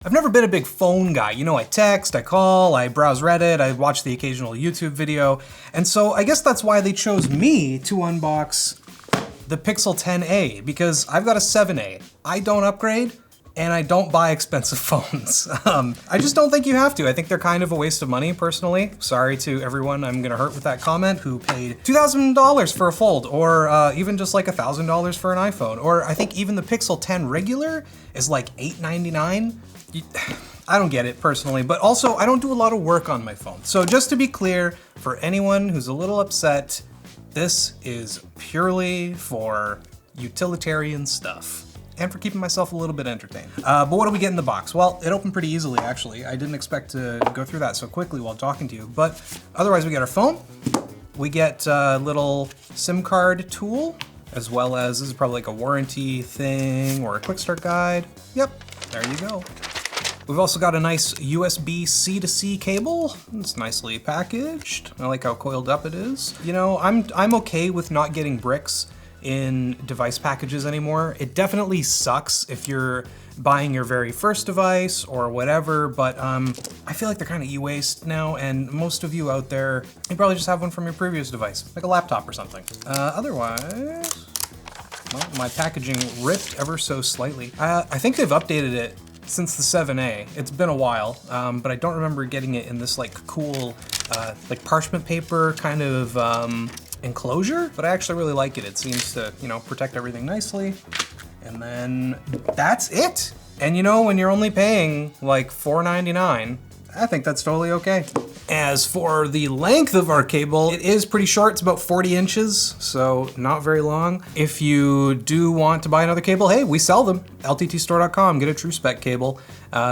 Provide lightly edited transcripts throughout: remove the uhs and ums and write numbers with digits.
I've never been a big phone guy. You know, I text, I call, I browse Reddit, I watch the occasional YouTube video. And so I guess that's why they chose me to unbox the Pixel 10a, because I've got a 7a. I don't upgrade and I don't buy expensive phones. I just don't think you have to. I think they're kind of a waste of money, personally. Sorry to everyone I'm gonna hurt with that comment who paid $2,000 for a Fold, or even just like $1,000 for an iPhone. Or I think even the Pixel 10 regular is like $899. I don't get it personally, but also I don't do a lot of work on my phone. So just to be clear, for anyone who's a little upset, this is purely for utilitarian stuff and for keeping myself a little bit entertained. But what do we get in the box? Well, it opened pretty easily, actually. I didn't expect to go through that so quickly while talking to you, but otherwise we get our phone. We get a little SIM card tool, as well as, this is probably like a warranty thing or a quick start guide. Yep, there you go. We've also got a nice USB C-to-C cable. It's nicely packaged. I like how coiled up it is. You know, I'm okay with not getting bricks in device packages anymore. It definitely sucks if you're buying your very first device or whatever, but I feel like they're kind of e-waste now, and most of you out there, you probably just have one from your previous device, like a laptop or something. Otherwise, well, my packaging ripped ever so slightly. I think they've updated it since the 7a. It's been a while, but I don't remember getting it in this like cool, like parchment paper kind of enclosure, but I actually really like it. It seems to, you know, protect everything nicely. And then that's it. And you know, when you're only paying like $4.99, I think that's totally okay. As for the length of our cable, it is pretty short. It's about 40 inches, so not very long. If you do want to buy another cable, hey, we sell them. LTTstore.com, get a true spec cable,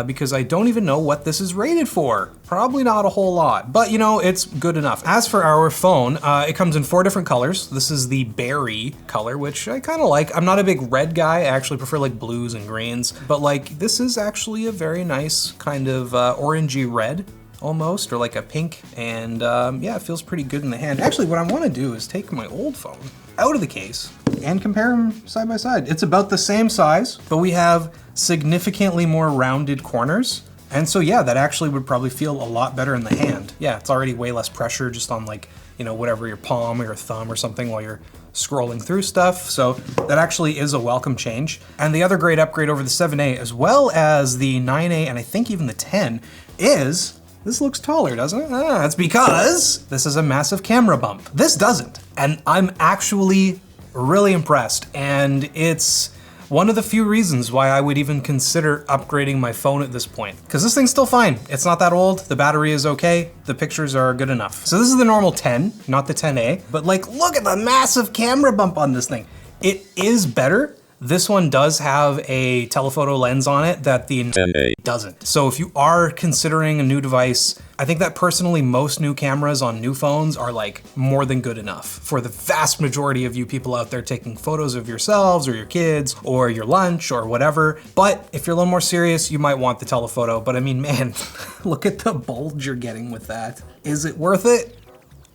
because I don't even know what this is rated for. Probably not a whole lot, but you know, it's good enough. As for our phone, it comes in 4 different colors. This is the berry color, which I kind of like. I'm not a big red guy. I actually prefer like blues and greens, but like this is actually a very nice kind of orangey red almost, or like a pink, and yeah, it feels pretty good in the hand. Actually, what I want to do is take my old phone out of the case and compare them side by side. It's about the same size, but we have significantly more rounded corners. And so yeah, that actually would probably feel a lot better in the hand. Yeah, it's already way less pressure just on like, you know, whatever, your palm or your thumb or something while you're scrolling through stuff. So that actually is a welcome change. And the other great upgrade over the 7a, as well as the 9a, and I think even the 10, is this looks taller, doesn't it? It's because this is a massive camera bump. This doesn't. And I'm actually really impressed. And it's one of the few reasons why I would even consider upgrading my phone at this point. Because this thing's still fine. It's not that old. The battery is okay. The pictures are good enough. So this is the normal 10, not the 10a. But like, look at the massive camera bump on this thing. It is better. This one does have a telephoto lens on it that the 10a doesn't. So if you are considering a new device, I think that personally most new cameras on new phones are like more than good enough for the vast majority of you people out there taking photos of yourselves or your kids or your lunch or whatever. But if you're a little more serious, you might want the telephoto. But I mean, man, look at the bulge you're getting with that. Is it worth it?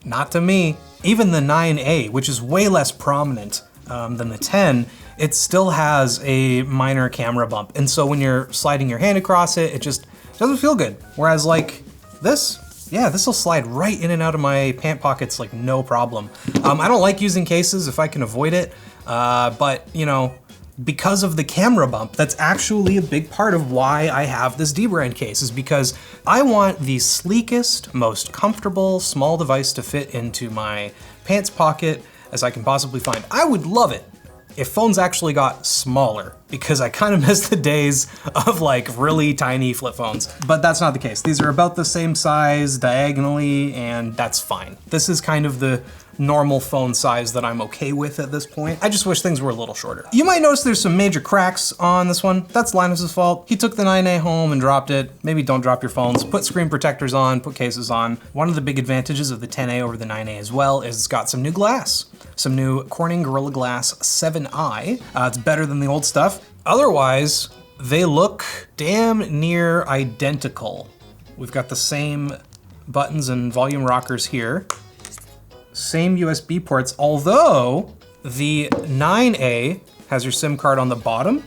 Not to me. Even the 9a, which is way less prominent than the 10, it still has a minor camera bump. And so when you're sliding your hand across it, it just doesn't feel good. Whereas like this, yeah, this will slide right in and out of my pant pockets like no problem. I don't like using cases if I can avoid it, but you know, because of the camera bump, that's actually a big part of why I have this D-brand case, is because I want the sleekest, most comfortable small device to fit into my pants pocket as I can possibly find. I would love it if phones actually got smaller, because I kind of miss the days of like really tiny flip phones, but that's not the case. These are about the same size diagonally, and that's fine. This is kind of the normal phone size that I'm okay with at this point. I just wish things were a little shorter. You might notice there's some major cracks on this one. That's Linus's fault. He took the 9a home and dropped it. Maybe don't drop your phones. Put screen protectors on, put cases on. One of the big advantages of the 10a over the 9a as well is it's got some new glass. Some new Corning Gorilla Glass 7i. It's better than the old stuff. Otherwise, they look damn near identical. We've got the same buttons and volume rockers here. Same USB ports, although the 9a has your SIM card on the bottom,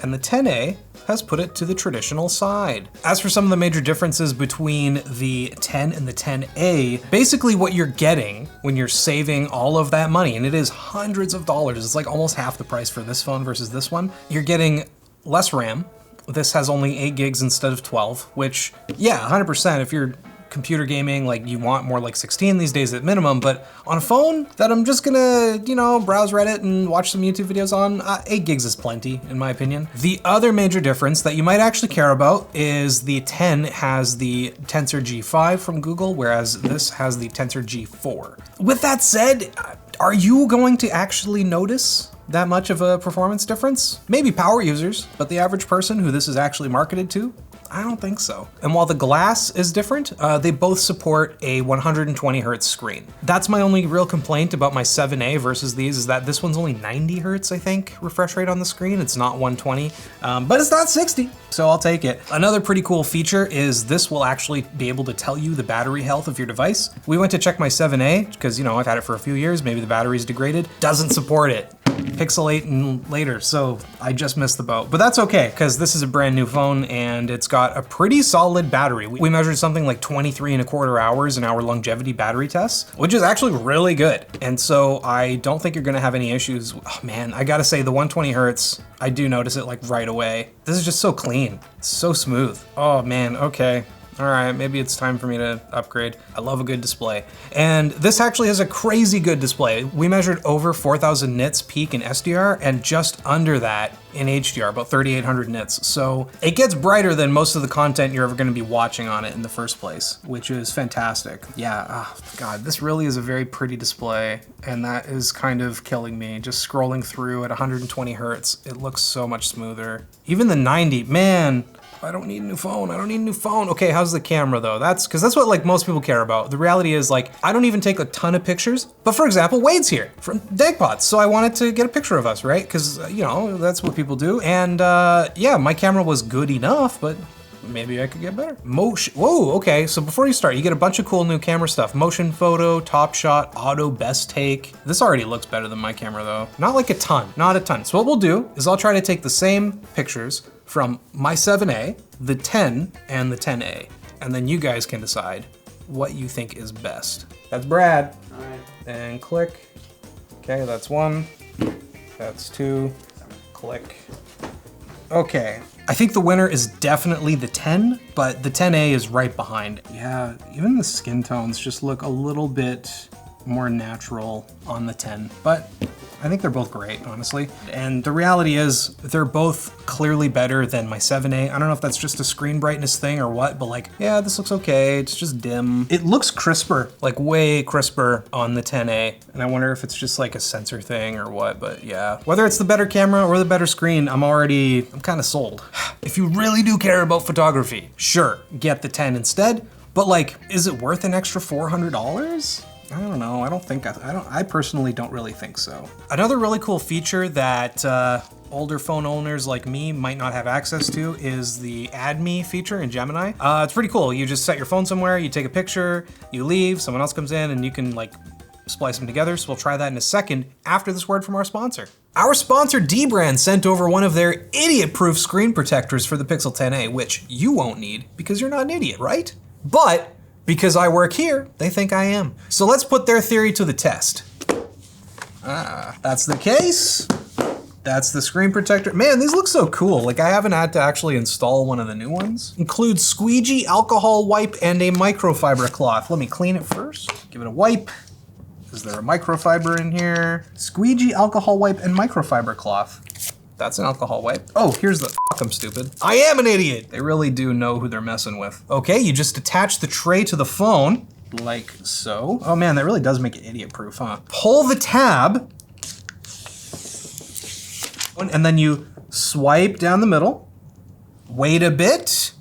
and the 10a has put it to the traditional side. As for some of the major differences between the 10 and the 10A, basically what you're getting when you're saving all of that money, and it is hundreds of dollars, it's like almost half the price for this phone versus this one, you're getting less RAM. This has only 8 gigs instead of 12, which, yeah, 100%, if you're computer gaming, like you want more like 16 these days at minimum, but on a phone that I'm just gonna, you know, browse Reddit and watch some YouTube videos on, 8 gigs is plenty, in my opinion. The other major difference that you might actually care about is the 10 has the Tensor G5 from Google, whereas this has the Tensor G4. With that said, are you going to actually notice that much of a performance difference? Maybe power users, but the average person who this is actually marketed to, I don't think so. And while the glass is different, they both support a 120 hertz screen. That's my only real complaint about my 7A versus these, is that this one's only 90 hertz, I think, refresh rate on the screen. It's not 120, but it's not 60, so I'll take it. Another pretty cool feature is this will actually be able to tell you the battery health of your device. We went to check my 7A, because, you know, I've had it for a few years, maybe the battery's degraded. Doesn't support it. Pixel 8 and later, so I just missed the boat. But that's okay, because this is a brand new phone and it's got a pretty solid battery. We measured something like 23.25 hours in our longevity battery tests, which is actually really good. And so I don't think you're gonna have any issues. Oh man, I gotta say the 120 hertz, I do notice it like right away. This is just so clean, it's so smooth. Oh man, okay. All right, maybe it's time for me to upgrade. I love a good display. And this actually has a crazy good display. We measured over 4,000 nits peak in SDR and just under that in HDR, about 3,800 nits. So it gets brighter than most of the content you're ever gonna be watching on it in the first place, which is fantastic. Yeah, oh God, this really is a very pretty display, and that is kind of killing me. Just scrolling through at 120 hertz, it looks so much smoother. Even the 90, man, I don't need a new phone, I don't need a new phone. Okay, how's the camera though? That's what like most people care about. The reality is like, I don't even take a ton of pictures, but for example, Wade's here from Dagpots, so I wanted to get a picture of us, right? Because, you know, that's what people do. And yeah, my camera was good enough, but maybe I could get better. Motion, whoa, okay, so before you start, you get a bunch of cool new camera stuff. Motion photo, top shot, auto best take. This already looks better than my camera though. Not like a ton, not a ton. So what we'll do is I'll try to take the same pictures from my 7A, the 10, and the 10A. And then you guys can decide what you think is best. That's Brad. All right. And click. Okay, that's 1. That's 2. Click. Okay. I think the winner is definitely the 10, but the 10A is right behind. Yeah, even the skin tones just look a little bit more natural on the 10, but I think they're both great, honestly. And the reality is they're both clearly better than my 7A. I don't know if that's just a screen brightness thing or what, but like, yeah, this looks okay. It's just dim. It looks crisper, like way crisper on the 10A. And I wonder if it's just like a sensor thing or what, but yeah. Whether it's the better camera or the better screen, I'm kind of sold. If you really do care about photography, sure, get the 10 instead. But like, is it worth an extra $400? I don't know, I personally don't really think so. Another really cool feature that older phone owners like me might not have access to is the Add Me feature in Gemini. It's pretty cool. You just set your phone somewhere, you take a picture, you leave, someone else comes in and you can like splice them together. So we'll try that in a second after this word from our sponsor. Our sponsor Dbrand sent over one of their idiot-proof screen protectors for the Pixel 10a, which you won't need because you're not an idiot, right? But because I work here, they think I am. So let's put their theory to the test. That's the case. That's the screen protector. Man, these look so cool. Like I haven't had to actually install one of the new ones. Includes squeegee, alcohol wipe, and a microfiber cloth. Let me clean it first. Give it a wipe. Is there a microfiber in here? Squeegee, alcohol wipe, and microfiber cloth. That's an alcohol wipe. Oh, here's the, I'm stupid. I am an idiot. They really do know who they're messing with. Okay, you just attach the tray to the phone, like so. Oh man, that really does make it idiot proof, huh? Pull the tab, and then you swipe down the middle, wait a bit,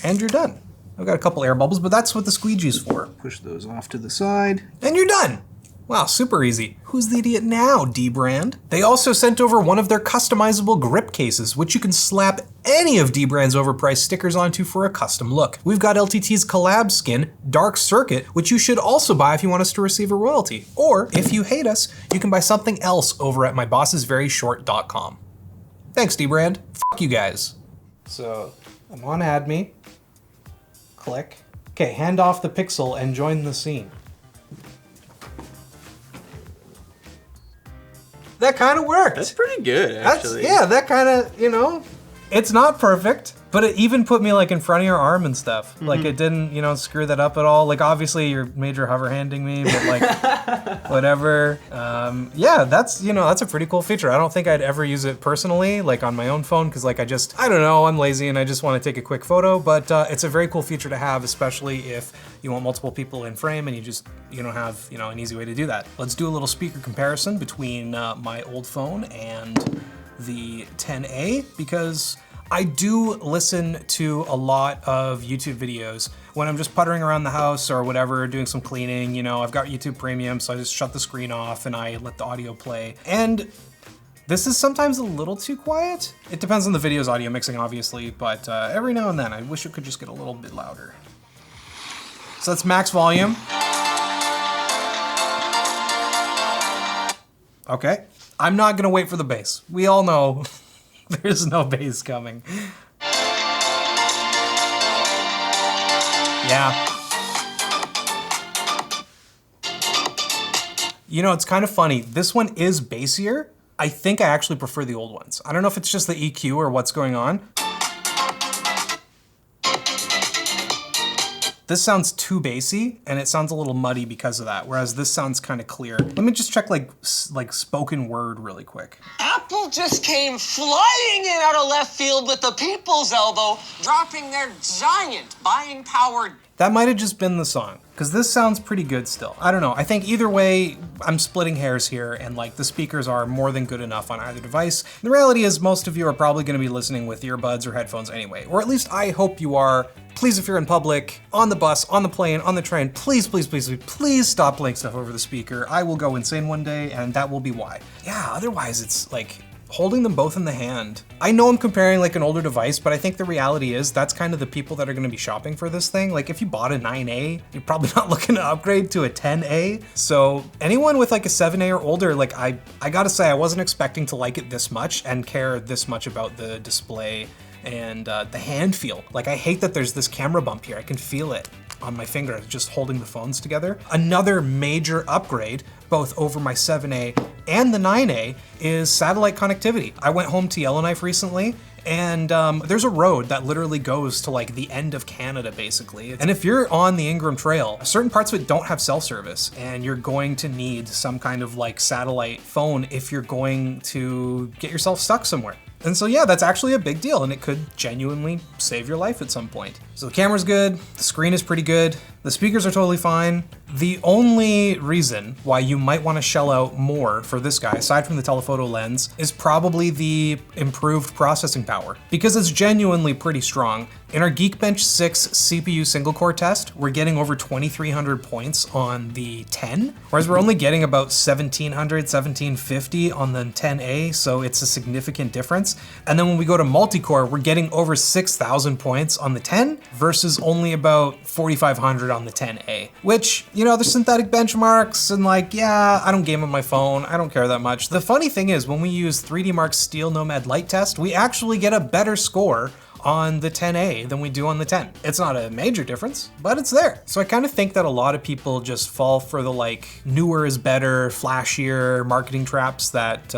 and you're done. I've got a couple air bubbles, but that's what the squeegee's for. Push those off to the side, and you're done. Wow, super easy. Who's the idiot now, Dbrand? They also sent over one of their customizable grip cases, which you can slap any of Dbrand's overpriced stickers onto for a custom look. We've got LTT's collab skin, Dark Circuit, which you should also buy if you want us to receive a royalty. Or if you hate us, you can buy something else over at mybossesveryshort.com. Thanks, Dbrand. Fuck you guys. So I'm on Add Me. Click. Okay, hand off the Pixel and join the scene. That kind of worked. That's pretty good, actually. Yeah, that kind of, you know, it's not perfect, but it even put me like in front of your arm and stuff. Like it didn't, you know, screw that up at all. Like obviously you're major hover handing me, but like whatever. Yeah, that's, you know, that's a pretty cool feature. I don't think I'd ever use it personally, like on my own phone, because like I don't know, I'm lazy and I just want to take a quick photo, but it's a very cool feature to have, especially if you want multiple people in frame and you don't have, you know, an easy way to do that. Let's do a little speaker comparison between my old phone and the 10A, because I do listen to a lot of YouTube videos when I'm just puttering around the house or whatever, doing some cleaning. You know, I've got YouTube Premium, so I just shut the screen off and I let the audio play. And this is sometimes a little too quiet. It depends on the video's audio mixing, obviously, but every now and then I wish it could just get a little bit louder. So that's max volume. Okay. I'm not gonna wait for the bass. We all know there's no bass coming. Yeah. You know, it's kind of funny. This one is bassier. I think I actually prefer the old ones. I don't know if it's just the EQ or what's going on. This sounds too bassy, and it sounds a little muddy because of that, whereas this sounds kind of clear. Let me just check like spoken word really quick. Apple just came flying in out of left field with the people's elbow, dropping their giant buying power. That might have just been the song, because this sounds pretty good still. I don't know, I think either way, I'm splitting hairs here, and like the speakers are more than good enough on either device. The reality is most of you are probably gonna be listening with earbuds or headphones anyway, or at least I hope you are. Please, if you're in public, on the bus, on the plane, on the train, please, please, please, please, please stop playing stuff over the speaker. I will go insane one day, and that will be why. Yeah, otherwise it's like, holding them both in the hand. I know I'm comparing like an older device, but I think the reality is that's kind of the people that are gonna be shopping for this thing. Like if you bought a 9A, you're probably not looking to upgrade to a 10A. So anyone with like a 7A or older, like I gotta say, I wasn't expecting to like it this much and care this much about the display and the hand feel. Like I hate that there's this camera bump here. I can feel it on my finger just holding the phones together. Another major upgrade, both over my 7A and the 9A, is satellite connectivity. I went home to Yellowknife recently, and there's a road that literally goes to like the end of Canada, basically. And if you're on the Ingram Trail, certain parts of it don't have cell service, and you're going to need some kind of like satellite phone if you're going to get yourself stuck somewhere. And so yeah, that's actually a big deal, and it could genuinely save your life at some point. So the camera's good, the screen is pretty good, the speakers are totally fine. The only reason why you might want to shell out more for this guy, aside from the telephoto lens, is probably the improved processing power, because it's genuinely pretty strong. In our Geekbench 6 CPU single core test, we're getting over 2,300 points on the 10, whereas we're only getting about 1,700, 1,750 on the 10A, so it's a significant difference. And then when we go to multi-core, we're getting over 6,000 points on the 10 versus only about 4,500 on the 10A, which, you know, there's synthetic benchmarks and like, yeah, I don't game on my phone, I don't care that much. The funny thing is when we use 3D Mark's Steel Nomad Light test, we actually get a better score on the 10A than we do on the 10. It's not a major difference, but it's there. So I kind of think that a lot of people just fall for the like newer is better, flashier marketing traps that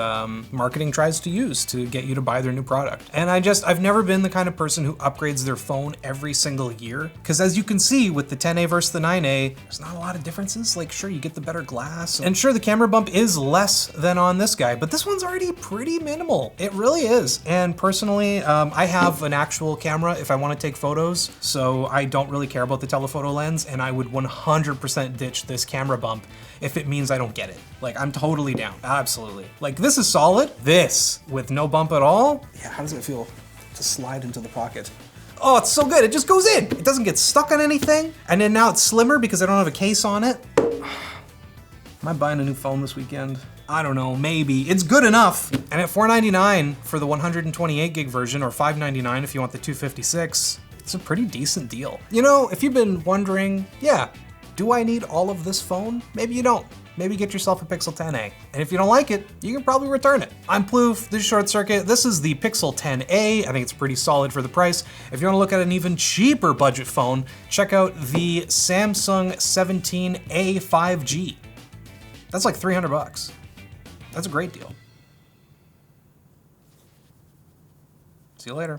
marketing tries to use to get you to buy their new product. And I've never been the kind of person who upgrades their phone every single year. Because as you can see with the 10A versus the 9A, there's not a lot of differences. Like sure, you get the better glass. And sure, the camera bump is less than on this guy, but this one's already pretty minimal. It really is. And personally, I have an actual camera if I want to take photos, so I don't really care about the telephoto lens, and I would 100% ditch this camera bump if it means I don't get it. Like, I'm totally down, absolutely. Like, this is solid. This, with no bump at all, yeah, how does it feel to slide into the pocket? Oh, it's so good, it just goes in. It doesn't get stuck on anything, and then now it's slimmer because I don't have a case on it. Am I buying a new phone this weekend? I don't know, maybe. It's good enough. And at $499 for the 128 gig version, or $599 if you want the 256, it's a pretty decent deal. You know, if you've been wondering, yeah, Do I need all of this phone? Maybe you don't. Maybe get yourself a Pixel 10a. And if you don't like it, you can probably return it. I'm Plouffe, this is Short Circuit. This is the Pixel 10a. I think it's pretty solid for the price. If you want to look at an even cheaper budget phone, check out the Samsung 17A 5G. That's like 300 bucks. That's a great deal. See you later.